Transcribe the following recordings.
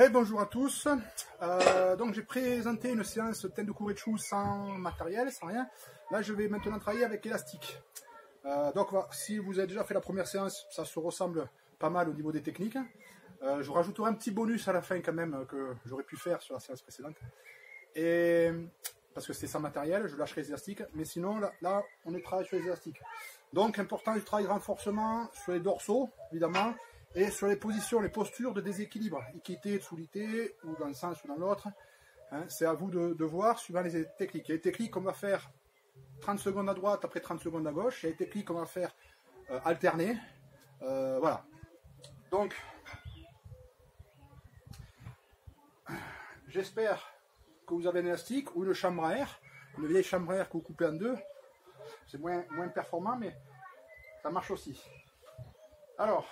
Hey, bonjour à tous. Donc j'ai présenté une séance Tendoku Rechu sans matériel, sans rien. Là je vais maintenant travailler avec élastique. Donc si vous avez déjà fait la première séance, ça se ressemble pas mal au niveau des techniques. Je rajouterai un petit bonus à la fin quand même que j'aurais pu faire sur la séance précédente. Et parce que c'était sans matériel, je lâcherai les élastiques. Mais sinon là on est travaillé sur les élastiques. Donc important du travail de renforcement sur les dorsaux évidemment. Et sur les positions, les postures de déséquilibre, Ikité, Tsulité, ou dans un sens ou dans l'autre, hein, c'est à vous de voir suivant les techniques. Il y a des techniques qu'on va faire 30 secondes à droite, après 30 secondes à gauche. Il y a des techniques qu'on va faire alterner. Voilà. Donc, j'espère que vous avez un élastique ou une chambre à air, une vieille chambre à air que vous coupez en deux. C'est moins performant, mais ça marche aussi. Alors,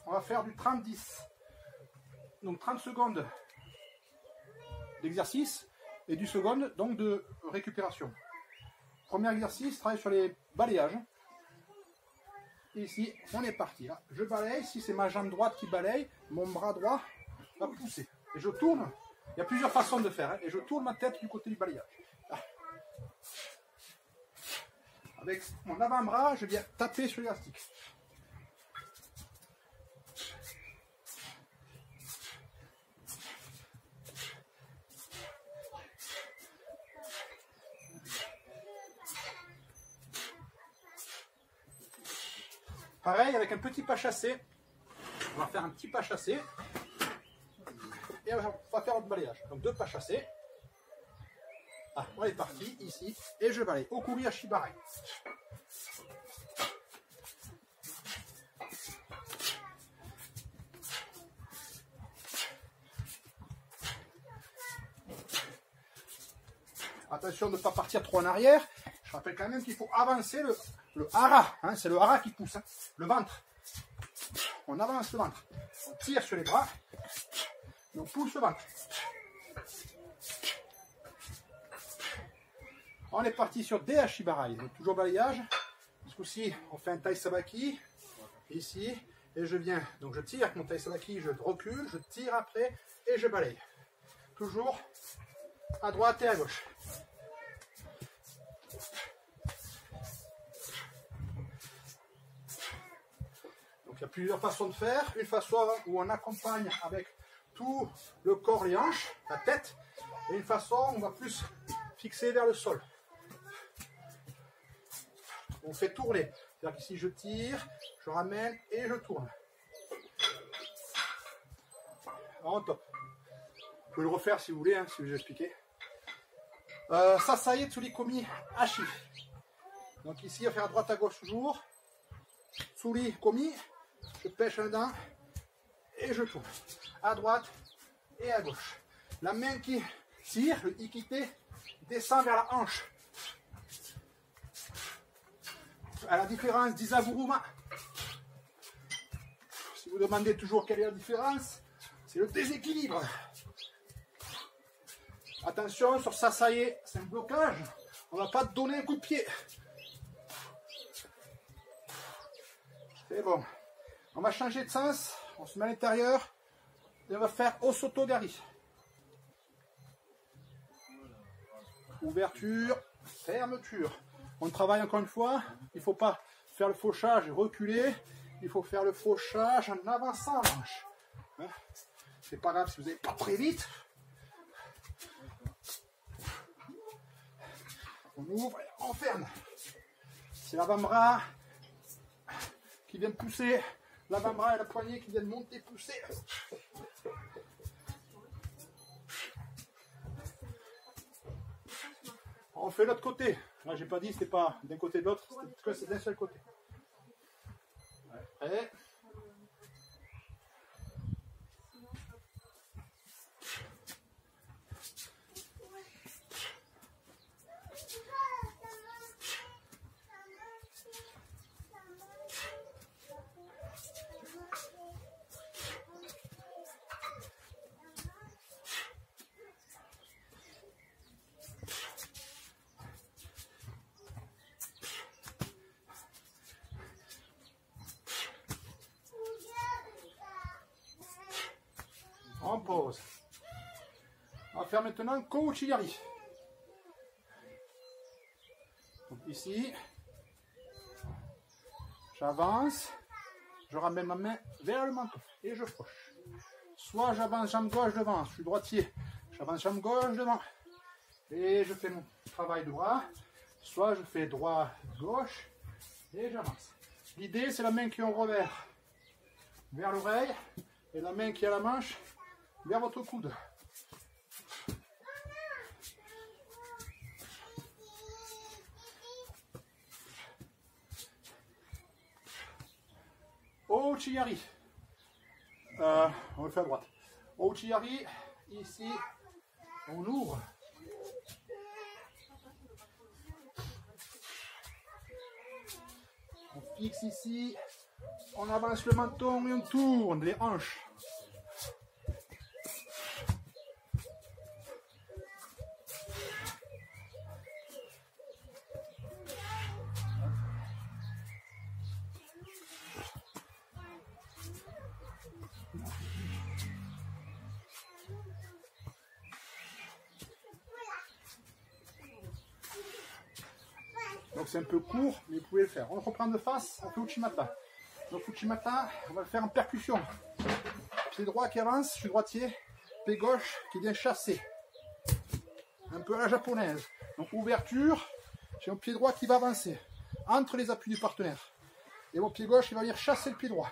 on va faire du 30-10. Donc 30 secondes d'exercice et du seconde donc de récupération. Premier exercice, travaille sur les balayages. Et ici, on est parti. Là, je balaye. Si c'est ma jambe droite qui balaye, mon bras droit va pousser. Et je tourne. Il y a plusieurs façons de faire. Hein, et je tourne ma tête du côté du balayage. Là. Avec mon avant-bras, je viens taper sur l'élastique. Pareil, avec un petit pas chassé, on va faire un petit pas chassé et on va faire notre balayage. Donc deux pas chassés. Ah, on est parti ici et je balaye. Okuri Ashibarai. Attention de ne pas partir trop en arrière. Je rappelle quand même qu'il faut avancer le hara, hein, c'est le hara qui pousse, hein, le ventre. On avance le ventre, on tire sur les bras, et on pousse le ventre. On est parti sur des Ashibarai, donc toujours balayage. Ce coup-ci, on fait un Tai Sabaki, ici, et je viens, donc je tire avec mon Tai Sabaki, je recule, je tire après, et je balaye. Toujours à droite et à gauche. Il y a plusieurs façons de faire. Une façon où on accompagne avec tout le corps, les hanches, la tête. Et une façon où on va plus fixer vers le sol. On fait tourner. C'est-à-dire qu'ici je tire, je ramène et je tourne. En top. Vous pouvez le refaire si vous voulez, hein, si je vous ai expliqué. Sasae Tsurikomi Ashi. Donc ici on va faire à droite à gauche toujours. Tsuri Komi. Je pêche un dent et je tourne à droite et à gauche. La main qui tire, le ikité, descend vers la hanche. À la différence d'Isaguruma. Si vous demandez toujours quelle est la différence, c'est le déséquilibre. Attention sur Sasae, c'est un blocage. On ne va pas donner un coup de pied. C'est bon. On va changer de sens, on se met à l'intérieur et on va faire Osotogari. Ouverture, fermeture. On travaille encore une fois, il ne faut pas faire le fauchage et reculer, il faut faire le fauchage en avançant la manche. Hein? C'est pas grave si vous n'allez pas très vite. On ouvre et on ferme. C'est l'avant-bras qui vient de pousser. L'avant-bras et la poignée qui viennent monter, pousser. On fait l'autre côté. Là, j'ai pas dit c'était pas d'un côté de l'autre, c'est d'un seul côté. Prêt ? on pose. On va faire maintenant Kouchigari. Donc ici, j'avance, je ramène ma main vers le menton et je fauche. Soit j'avance jambe gauche devant, je suis droitier, j'avance jambe gauche devant et je fais mon travail droit. Soit je fais droit, gauche et j'avance. L'idée c'est la main qui est en revers vers l'oreille et la main qui a la manche vers votre coude. Ouchigari. On le fait à droite. Ouchigari, ici, on ouvre. On fixe ici, on avance le menton et on tourne les hanches. Donc c'est un peu court, mais vous pouvez le faire. On reprend de face, on fait Uchimata. Donc Uchimata, on va le faire en percussion. Pied droit qui avance, je suis droitier. Pied gauche qui vient chasser. Un peu à la japonaise. Donc ouverture, j'ai mon pied droit qui va avancer. Entre les appuis du partenaire. Et mon pied gauche, il va venir chasser le pied droit.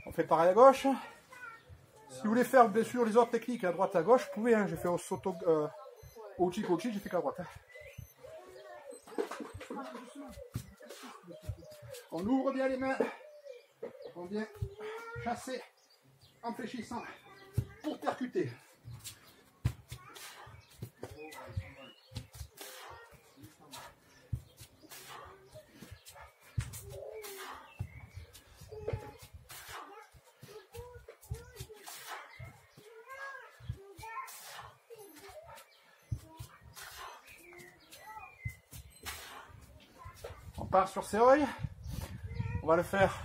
On fait pareil à gauche. Si vous voulez faire bien sûr les autres techniques à droite à gauche, vous pouvez. Hein. J'ai fait au Soto Ochi Kochi, j'ai fait qu'à droite. Hein. On ouvre bien les mains. On vient chasser en fléchissant pour percuter. On part sur Seoi. On va le faire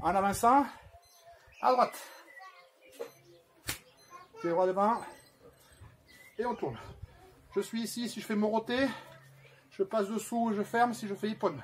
en avançant à droite. Pied droit devant. Et on tourne. Je suis ici, si je fais moroté, je passe dessous et je ferme si je fais ippon.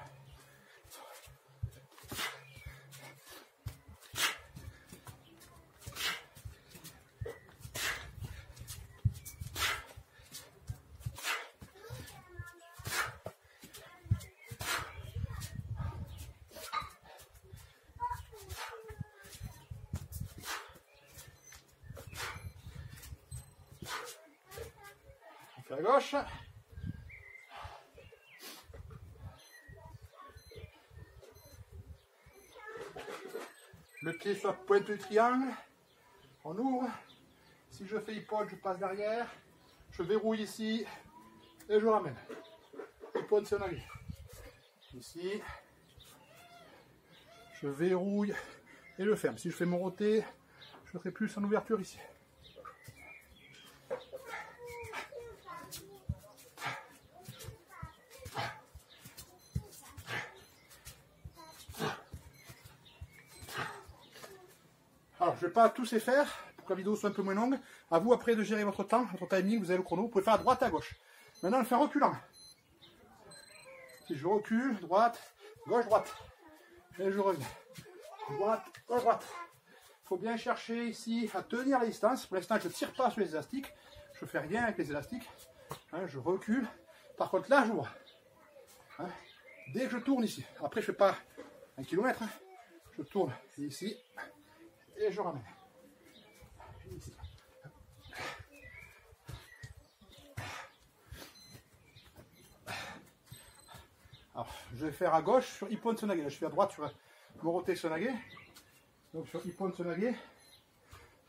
À gauche. Le pied sur la pointe du triangle. On ouvre. Si je fais ippon, je passe derrière. Je verrouille ici et je ramène. Ippon Seonage. Ici. Je verrouille et je ferme. Si je fais mon roté, je ferai plus en ouverture ici. Alors, je ne vais pas tous les faire pour que la vidéo soit un peu moins longue. À vous après de gérer votre temps, votre timing, vous avez le chrono. Vous pouvez faire à droite, à gauche. Maintenant, on le fait en reculant. Si je recule, droite, gauche, droite. Et je reviens. Droite, gauche, droite. Il faut bien chercher ici à tenir la distance. Pour l'instant, je ne tire pas sur les élastiques. Je ne fais rien avec les élastiques. Hein, je recule. Par contre, là, j'ouvre. Hein, dès que je tourne ici. Après, je ne fais pas 1 km. Hein, je tourne ici. Et je ramène. Ici. Alors, je vais faire à gauche sur Ippon Seonage. Là, je fais à droite sur Morote Seonage. Donc sur Ippon Seonage,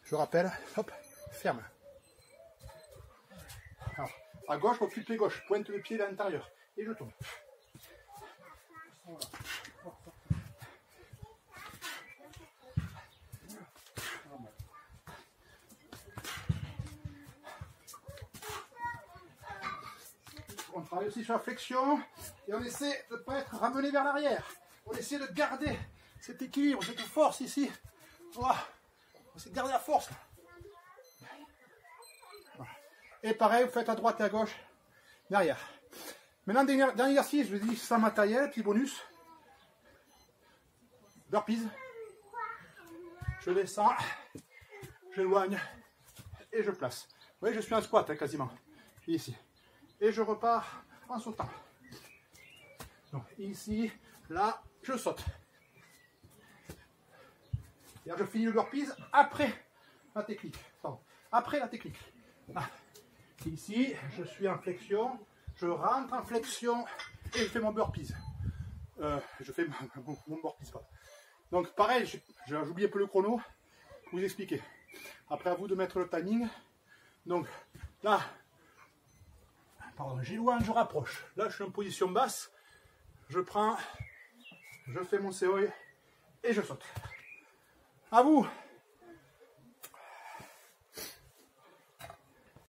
je rappelle, hop, ferme. Alors, à gauche, recule pied gauche, pointe le pied à l'intérieur. Et je tourne. Voilà. travaille aussi sur la flexion et on essaie de ne pas être ramené vers l'arrière. On essaie de garder cet équilibre, cette force ici. Voilà. On essaie de garder la force. Voilà. Et pareil, vous faites à droite et à gauche, derrière. Maintenant, dernier exercice, je vous dis sans matériel, petit bonus. Burpees. Je descends, j'éloigne et je place. Vous voyez, je suis en squat hein, quasiment. Ici. Et je repars en sautant. Donc ici, là, je saute. Et je finis le burpees après la technique. Pardon, après la technique. Là. Ici, je suis en flexion, je rentre en flexion et je fais mon burpees. Je fais mon burpees. Pardon. Donc pareil, j'oublie un peu le chrono pour vous expliquer. Après à vous de mettre le timing. Donc là, pardon, j'éloigne, je rapproche. Là je suis en position basse. Je prends, je fais mon COE et je saute. À vous.